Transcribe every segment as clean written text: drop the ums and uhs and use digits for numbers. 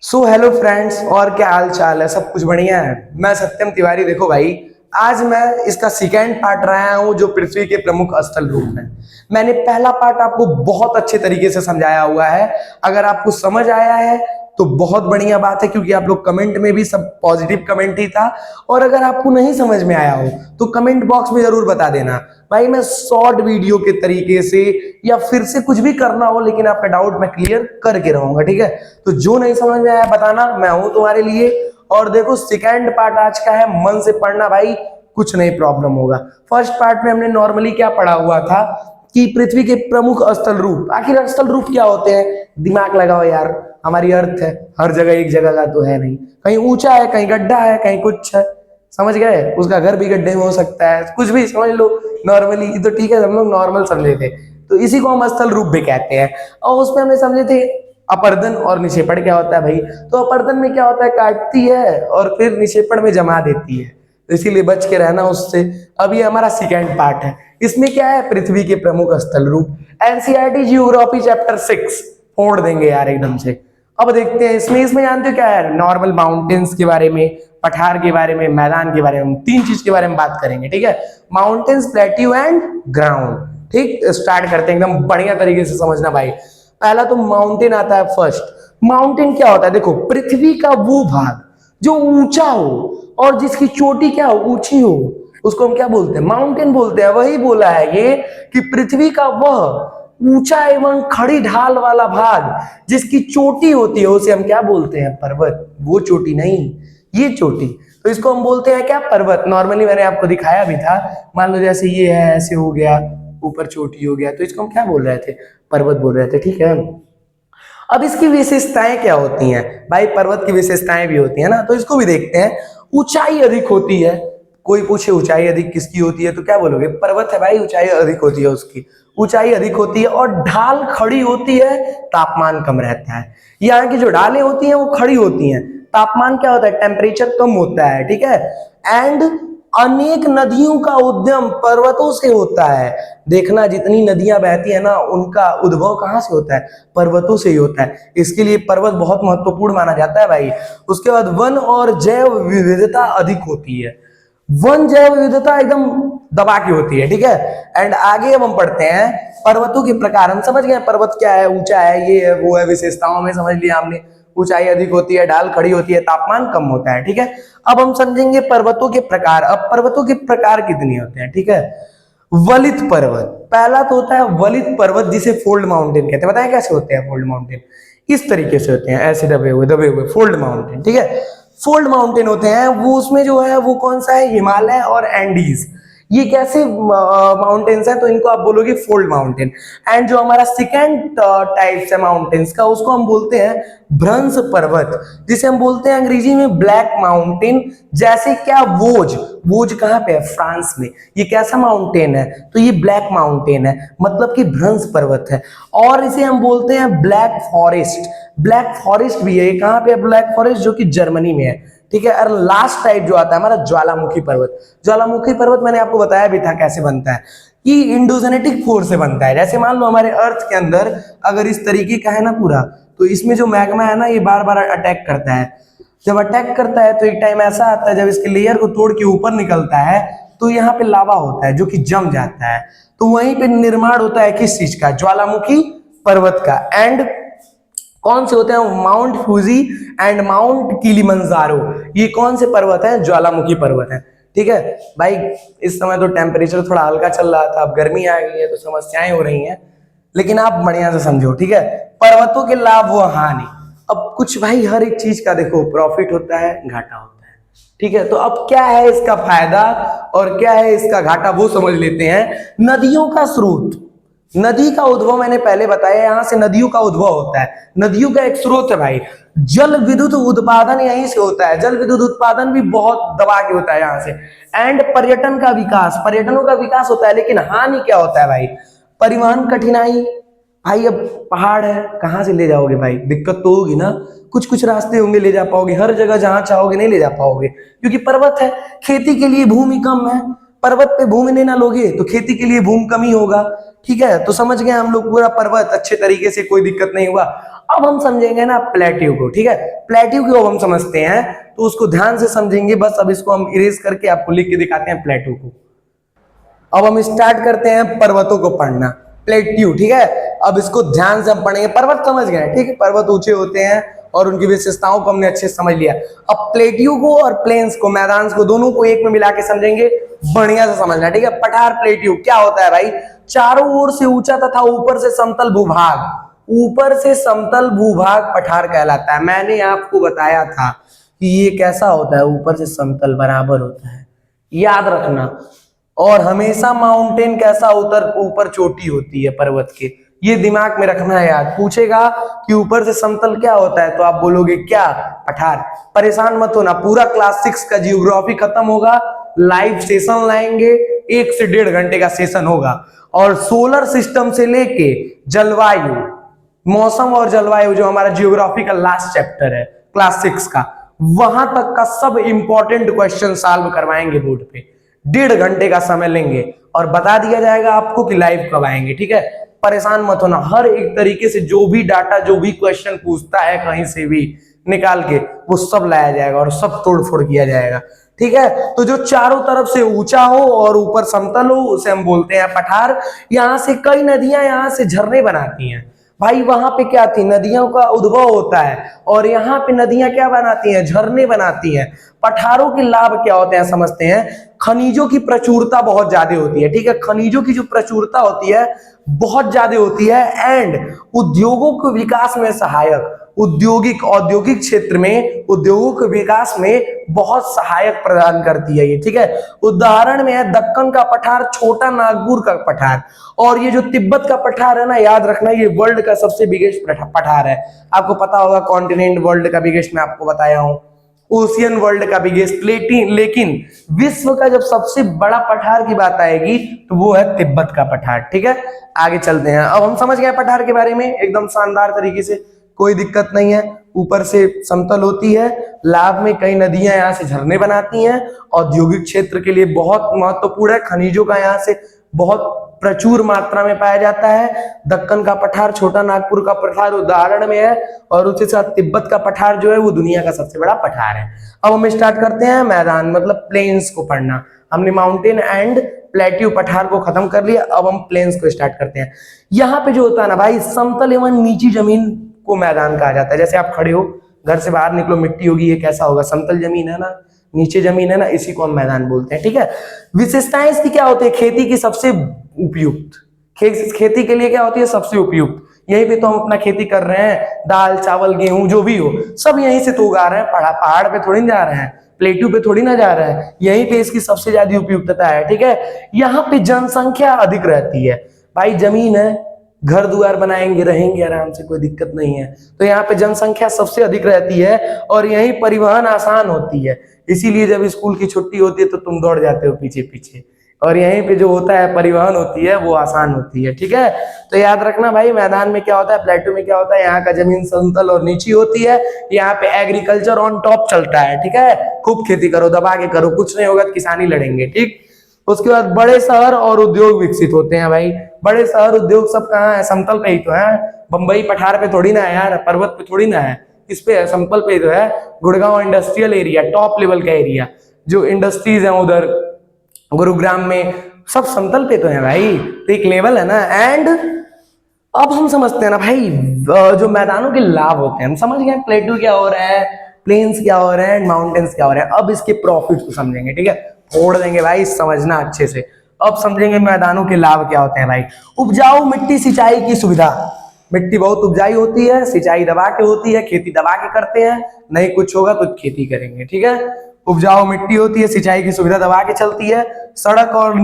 Hello friends, और क्या हाल चाल है। सब कुछ बढ़िया है। मैं सत्यम तिवारी। देखो भाई, आज मैं इसका सेकेंड पार्ट रहा हूं जो पृथ्वी के प्रमुख स्थल रूप है। मैंने पहला पार्ट आपको बहुत अच्छे तरीके से समझाया हुआ है। अगर आपको समझ आया है तो बहुत बढ़िया बात है, क्योंकि आप लोग कमेंट में भी सब पॉजिटिव कमेंट ही था। और अगर आपको नहीं समझ में आया हो तो कमेंट बॉक्स में जरूर बता देना भाई। मैं शॉर्ट वीडियो के तरीके से या फिर से कुछ भी करना हो, लेकिन आपका डाउट मैं क्लियर करके रहूंगा, ठीक है। तो जो नहीं समझ में आया बताना, मैं हूं तुम्हारे लिए। और देखो, सेकेंड पार्ट आज का है, मन से पढ़ना भाई, कुछ नहीं प्रॉब्लम होगा। फर्स्ट पार्ट में हमने नॉर्मली क्या पढ़ा हुआ था कि पृथ्वी के प्रमुख स्थल रूप। आखिर स्थल रूप क्या होते हैं? दिमाग लगाओ यार, हमारी अर्थ है, हर जगह एक जगह का तो है नहीं। कहीं ऊंचा है, कहीं गड्ढा है, कहीं कुछ है, समझ गए। उसका घर भी गड्ढे में हो सकता है, कुछ भी समझ लो। नॉर्मली तो ठीक है, हम लोग नॉर्मल समझे थे, तो इसी को हम स्थल रूप भी कहते हैं। और उसमें हमने समझे थे अपर्दन और निक्षेपण क्या होता है भाई। तो अपर्दन में क्या होता है, काटती है, और फिर निक्षेपण में जमा देती है, तो इसीलिए बच के रहना उससे। अब ये हमारा सेकेंड पार्ट है। इसमें क्या है, पृथ्वी के प्रमुख स्थल रूप। एनसीईआरटी ज्योग्राफी चैप्टर 6 फोड़ देंगे यार एकदम से। अब देखते हैं इसमें जानते हो क्या है, नॉर्मल माउंटेन्स के बारे में, पठार के बारे में, मैदान के बारे में, तीन चीज के बारे में बात करेंगे, ठीक है। Mountains, plateau and ground. ठीक, स्टार्ट करते हैं एकदम बढ़िया तरीके से समझना भाई। पहला तो माउंटेन आता है फर्स्ट। माउंटेन क्या होता है? देखो, पृथ्वी का वो भाग जो ऊंचा हो और जिसकी चोटी क्या हो, ऊंची हो, उसको हम क्या बोलते हैं? माउंटेन बोलते हैं। वही बोला है ये कि पृथ्वी का वह ऊंचा एवं खड़ी ढाल वाला भाग जिसकी चोटी होती है उसे हम क्या बोलते हैं? पर्वत। वो चोटी नहीं, ये चोटी। तो इसको हम बोलते हैं क्या? पर्वत। नॉर्मली मैंने आपको दिखाया भी था। मान लो जैसे ये है, ऐसे हो गया, ऊपर चोटी हो गया, तो इसको हम क्या बोल रहे थे? पर्वत बोल रहे थे, ठीक है। अब इसकी विशेषताएं क्या होती हैं भाई? पर्वत की विशेषताएं भी होती है ना, तो इसको भी देखते हैं। ऊंचाई अधिक होती है। कोई पूछे ऊंचाई अधिक किसकी होती है तो क्या बोलोगे? पर्वत है भाई, ऊंचाई अधिक होती है उसकी। ऊंचाई अधिक होती है और ढाल खड़ी होती है, तापमान कम रहता है। यहाँ की जो ढालें होती हैं वो खड़ी होती हैं, तापमान क्या होता है? टेम्परेचर कम होता है, ठीक है। एंड अनेक नदियों का उद्गम पर्वतों से होता है। देखना, जितनी नदियां बहती है ना, उनका उद्भव कहां से होता है? पर्वतों से ही होता है। इसके लिए पर्वत बहुत महत्वपूर्ण माना जाता है भाई। उसके बाद वन और जैव विविधता अधिक होती है। वन जैव विविधता एकदम दबा की होती है, ठीक है। एंड आगे अब हम पढ़ते हैं पर्वतों के प्रकार। हम समझ गए पर्वत क्या है, ऊंचा है, ये है, वो है, विशेषताओं में समझ लिया हमने। ऊंचाई अधिक होती है, ढाल खड़ी होती है, तापमान कम होता है, ठीक है। अब हम समझेंगे पर्वतों के प्रकार। अब पर्वतों के प्रकार कितने होते हैं, ठीक है। वलित पर्वत पहला तो होता है, वलित पर्वत जिसे फोल्ड माउंटेन कहते हैं। बताएं कैसे होते हैं फोल्ड माउंटेन? इस तरीके से होते हैं, ऐसे दबे हुए फोल्ड माउंटेन, ठीक है। फोल्ड माउंटेन होते हैं वो, उसमें जो है वो कौन सा है? हिमालय और एंडीज। ये कैसे माउंटेन्स हैं? तो इनको आप बोलोगे फोल्ड माउंटेन। एंड जो हमारा सेकेंड टाइप्स है माउंटेन्स का, उसको हम बोलते हैं भ्रंश पर्वत, जिसे हम बोलते हैं अंग्रेजी में ब्लैक माउंटेन। जैसे क्या, वोज। वोज कहाँ पे है? फ्रांस में। ये कैसा माउंटेन है? तो ये ब्लैक माउंटेन है, मतलब कि भ्रंश पर्वत है। और इसे हम बोलते हैं ब्लैक फॉरेस्ट। ब्लैक फॉरेस्ट भी है। कहाँ पे है ब्लैक फॉरेस्ट? जो कि जर्मनी में है, ठीक है। और लास्ट टाइप जो आता है हमारा, ज्वालामुखी पर्वत। ज्वालामुखी पर्वत मैंने आपको बताया भी था कैसे बनता है, कि इंडोजेनेटिक फोर्स से बनता है। जैसे मान लो हमारे अर्थ के अंदर अगर इस तरीके का है ना पूरा, तो इसमें जो मैग्मा है ना, ये बार बार अटैक करता है। जब अटैक करता है तो एक टाइम ऐसा आता है जब इसके लेयर को तोड़ के ऊपर निकलता है, तो यहाँ पे लावा होता है जो कि जम जाता है। तो वहीं पे निर्माण होता है किस चीज का? ज्वालामुखी पर्वत का। एंड कौन से होते हैं? Mount Fuji and mount Kilimanjaro. ये कौन से पर्वत हैं? ज्वालामुखी पर्वत हैं, ठीक है भाई। इस समय तो टेम्परेचर थोड़ा हल्का चल रहा था, अब गर्मी आ गई है तो समस्याएं हो रही हैं, लेकिन आप बढ़िया से समझो, ठीक है। पर्वतों के लाभ व हानि। अब कुछ भाई, हर एक चीज का देखो, प्रॉफिट होता है, घाटा होता है, ठीक है। तो अब क्या है इसका फायदा और क्या है इसका घाटा, वो समझ लेते हैं। नदियों का स्रोत। नदी का उद्भव मैंने पहले बताया, यहां से नदियों का उद्भव होता है। नदियों का एक स्रोत है भाई। जल विद्युत उत्पादन यहीं से होता है। जल विद्युत उत्पादन भी बहुत दबा के होता है यहाँ से। एंड पर्यटन का विकास, पर्यटनों का विकास होता है। लेकिन हानि क्या होता है भाई? परिवहन कठिनाई। भाई अब पहाड़ है, कहाँ से ले जाओगे भाई? दिक्कत तो होगी ना। कुछ कुछ रास्ते होंगे ले जा पाओगे, हर जगह जहां चाहोगे नहीं ले जा पाओगे, क्योंकि पर्वत है। खेती के लिए भूमि कम है, पर्वत पे भूमि नहीं ना लोगे तो खेती के लिए भूमि कम ही होगा। ठीक है, तो समझ गए हम लोग पूरा पर्वत अच्छे तरीके से, कोई दिक्कत नहीं हुआ। अब हम समझेंगे ना प्लेट्यू को, ठीक है, प्लेट्यू को हम समझते हैं, तो उसको ध्यान से समझेंगे। बस अब इसको हम इरेज करके आपको लिख के दिखाते हैं प्लेट्यू को। अब हम स्टार्ट करते हैं पर्वतों को पढ़ना, प्लेट्यू, ठीक है। अब इसको ध्यान से हम पढ़ेंगे। पर्वत समझ गए, ठीक है, पर्वत ऊंचे होते हैं और उनकी विशेषताओं को हमने अच्छे से समझ लिया। अब प्लेट्यू को और प्लेन्स को, मैदान को, दोनों को एक में मिला के समझेंगे, बढ़िया से समझना, ठीक है। पठार प्लेट्यू क्या होता है भाई? चारों ओर से ऊंचा तथा ऊपर से समतल भूभाग, ऊपर से समतल भूभाग पठार कहलाता है। मैंने आपको बताया था कि ये कैसा होता है, ऊपर से समतल बराबर होता है, याद रखना। और हमेशा माउंटेन कैसा ऊपर चोटी होती है पर्वत के, ये दिमाग में रखना है याद। पूछेगा कि ऊपर से समतल क्या होता है, तो आप बोलोगे क्या? पठार। परेशान मत होना, पूरा क्लास 6 का जियोग्राफी खत्म होगा, लाइव सेशन लाएंगे, 1 से 1.5 घंटे का सेशन होगा। और सोलर सिस्टम से लेके जलवायु, मौसम और जलवायु, जो हमारा जियोग्राफी का लास्ट चैप्टर है क्लास 6 का, वहां तक का सब इंपॉर्टेंट क्वेश्चन सॉल्व करवाएंगे बोर्ड पे। 1.5 घंटे का समय लेंगे और बता दिया जाएगा आपको कि लाइव कब आएंगे, ठीक है। परेशान मत होना, हर एक तरीके से जो भी डाटा, जो भी क्वेश्चन पूछता है कहीं से भी निकाल के, वो सब लाया जाएगा और सब तोड़ फोड़ किया जाएगा, ठीक है। तो जो चारों तरफ से ऊंचा हो और ऊपर समतल हो, उसे हम बोलते हैं पठार। यहां से कई नदियां यहां से झरने बनाती हैं भाई। वहां पे क्या थी, नदियों का उद्भव होता है, और यहाँ पे नदियां क्या बनाती हैं, झरने बनाती हैं। पठारों के लाभ क्या होते हैं समझते हैं। खनिजों की प्रचुरता बहुत ज्यादा होती है, ठीक है, खनिजों की जो प्रचुरता होती है बहुत ज्यादा होती है। एंड उद्योगों के विकास में सहायक, औद्योगिक क्षेत्र में उद्योगों के विकास में बहुत सहायक प्रदान करती है ये, ठीक है। उदाहरण में है दक्कन का पठार, छोटा नागपुर का पठार, और ये जो तिब्बत का पठार है ना, याद रखना, ये वर्ल्ड का सबसे बिगेस्ट पठार है। आपको पता होगा कॉन्टिनेंट वर्ल्ड का बिगेस्ट मैं आपको बताया हूं, ओशियन वर्ल्ड का बिगेस्ट, लेकिन विश्व का जब सबसे बड़ा पठार की बात आएगी तो वो है तिब्बत का पठार, ठीक है। आगे चलते हैं। अब हम समझ गए पठार के बारे में एकदम शानदार तरीके से, कोई दिक्कत नहीं है। ऊपर से समतल होती है, लाभ में कई नदियां यहाँ से झरने बनाती हैं, औद्योगिक क्षेत्र के लिए बहुत महत्वपूर्ण है, खनिजों का यहाँ से बहुत प्रचुर मात्रा में पाया जाता है। दक्कन का पठार, छोटा नागपुर का पठार उदाहरण में है, और उसके साथ तिब्बत का पठार जो है वो दुनिया का सबसे बड़ा पठार है। अब हम स्टार्ट करते हैं मैदान मतलब प्लेन्स को पढ़ना। हमने माउंटेन एंड प्लेट्यू पठार को खत्म कर लिया, अब हम प्लेन्स को स्टार्ट करते हैं। यहाँ पे जो होता है ना भाई, समतल एवं नीची जमीन को मैदान कहा जाता है। जैसे आप खड़े हो, घर से बाहर निकलो, मिट्टी होगी, ये कैसा होगा, समतल जमीन है ना, नीचे जमीन है ना, इसी को हम मैदान बोलते हैं, ठीक है। विशेषताएं इसकी क्या होती है, खेती की सबसे उपयुक्त, खेती के लिए क्या होती है, सबसे उपयुक्त। यहीं पे तो हम अपना खेती कर रहे हैं, दाल चावल गेहूं जो भी हो सब यहीं से तो उगा रहे हैं, पहाड़ पे थोड़ी ना जा रहे हैं, प्लेट्यू पे थोड़ी ना जा रहे हैं, यहीं पे इसकी सबसे ज्यादा उपयुक्तता है, ठीक है। यहाँ पे जनसंख्या अधिक रहती है भाई, जमीन है, घर दुआर बनाएंगे, रहेंगे आराम से, कोई दिक्कत नहीं है। तो यहाँ पे जनसंख्या सबसे अधिक रहती है और यही परिवहन आसान होती है, इसीलिए जब स्कूल की छुट्टी होती है तो तुम दौड़ जाते हो पीछे पीछे, और यहीं पे जो होता है परिवहन होती है वो आसान होती है, ठीक है। तो याद रखना भाई, मैदान में क्या होता है, प्लेट्यू में क्या होता है, यहाँ का जमीन समतल और नीची होती है, यहाँ पे एग्रीकल्चर ऑन टॉप चलता है, ठीक है। खूब खेती करो, दबा के करो, कुछ नहीं होगा तो किसानी लड़ेंगे, ठीक। उसके बाद बड़े शहर और उद्योग विकसित होते हैं भाई। बड़े शहर उद्योग सब कहाँ है, समतल पे ही तो है। बंबई पठार पे थोड़ी ना है यार, पर्वत पे थोड़ी ना है, किस पे है, समतल पे ही तो है। Gurgaon industrial area, top level का एरिया, जो इंडस्ट्रीज है उधर गुरुग्राम में, सब समतल पे तो है भाई, तो एक लेवल है ना। एंड अब हम समझते हैं ना भाई, जो मैदानों के लाभ होते हैं, हम समझ गए प्लेट्यू क्या हो रहा है, प्लेन्स क्या हो रहे हैं, माउंटेन्स क्या हो रहे हैं। अब इसके प्रॉफिट को समझेंगे, ठीक है, फोड़ देंगे भाई, समझना अच्छे से। अब समझेंगे मैदानों के लाभ क्या होते हैं भाई। उपजाऊ मिट्टी, सिंचाई की सुविधा, मिट्टी बहुत उपजाऊ होती है, सिंचाई दबा के होती है, खेती दबा के करते हैं, नहीं कुछ होगा तो खेती करेंगे, ठीक है। उपजाऊ मिट्टी होती है, सिंचाई की सुविधा दबा के चलती है, सड़क और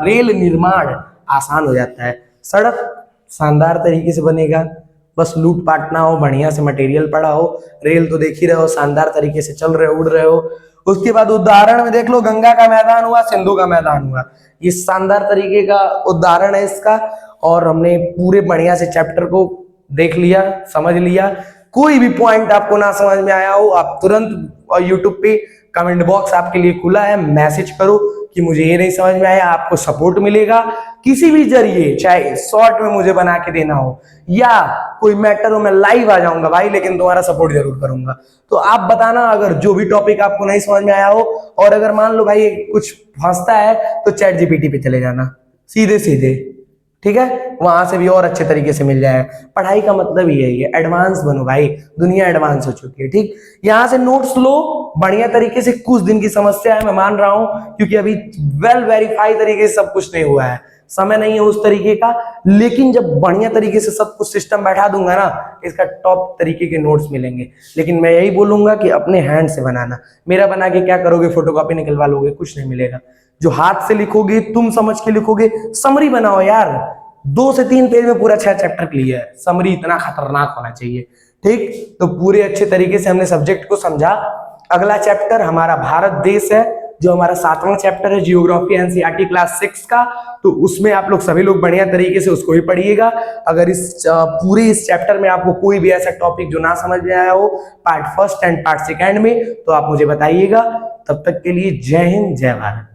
रेल निर्माण आसान हो जाता है। सड़क शानदार तरीके से बनेगा, बस लूटपाट ना हो, बढ़िया से मटेरियल पड़ा हो। रेल तो देख ही रहे हो, शानदार तरीके से चल रहे हो, उड़ रहे हो। उसके बाद उदाहरण में देख लो, गंगा का मैदान हुआ, सिंधु का मैदान हुआ, ये शानदार तरीके का उदाहरण है इसका। और हमने पूरे बढ़िया से चैप्टर को देख लिया, समझ लिया। कोई भी पॉइंट आपको ना समझ में आया हो, आप तुरंत यूट्यूब पे कमेंट बॉक्स आपके लिए खुला है, मैसेज करो कि मुझे ये नहीं समझ में आया, आपको सपोर्ट मिलेगा किसी भी जरिए, चाहे शॉर्ट में मुझे बना के देना हो या कोई मैटर हो, मैं लाइव आ जाऊंगा भाई, लेकिन तुम्हारा सपोर्ट जरूर करूंगा। तो आप बताना अगर जो भी टॉपिक आपको नहीं समझ में आया हो, और अगर मान लो भाई कुछ फंसता है तो चैट जीपीटी पे चले जाना सीधे सीधे, ठीक है, वहां से भी और अच्छे तरीके से मिल जाएगा। पढ़ाई का मतलब ही है, एडवांस बनो भाई, दुनिया एडवांस हो चुकी है, ठीक। यहाँ से नोट्स लो बढ़िया तरीके से। कुछ दिन की समस्या है, मैं मान रहा हूं, क्योंकि अभी वेल वेरीफाई तरीके से सब कुछ नहीं हुआ है, समय नहीं है उस तरीके का, लेकिन जब बढ़िया तरीके से सब कुछ सिस्टम बैठा दूंगा ना, इसका टॉप तरीके के नोट्स मिलेंगे। लेकिन मैं यही बोलूंगा कि अपने हैंड से बनाना। मेरा बना के क्या करोगे, फोटोकॉपी निकलवा लोगे, कुछ नहीं मिलेगा। जो हाथ से लिखोगे, तुम समझ के लिखोगे, समरी बनाओ यार, 2 से 3 पेज में पूरा 6 चैप्टर क्लियर है। समरी इतना खतरनाक होना चाहिए, ठीक। तो पूरे अच्छे तरीके से हमने सब्जेक्ट को समझा। अगला चैप्टर हमारा भारत देश है, जो हमारा 7वां चैप्टर है, जियोग्राफी एनसीईआरटी क्लास 6 का। तो उसमें आप लोग सभी लोग बढ़िया तरीके से उसको भी पढ़िएगा। अगर इस चैप्टर में आपको कोई भी ऐसा टॉपिक जो ना समझ में आया हो पार्ट 1 एंड पार्ट 2 में, तो आप मुझे बताइएगा। तब तक के लिए जय हिंद, जय भारत।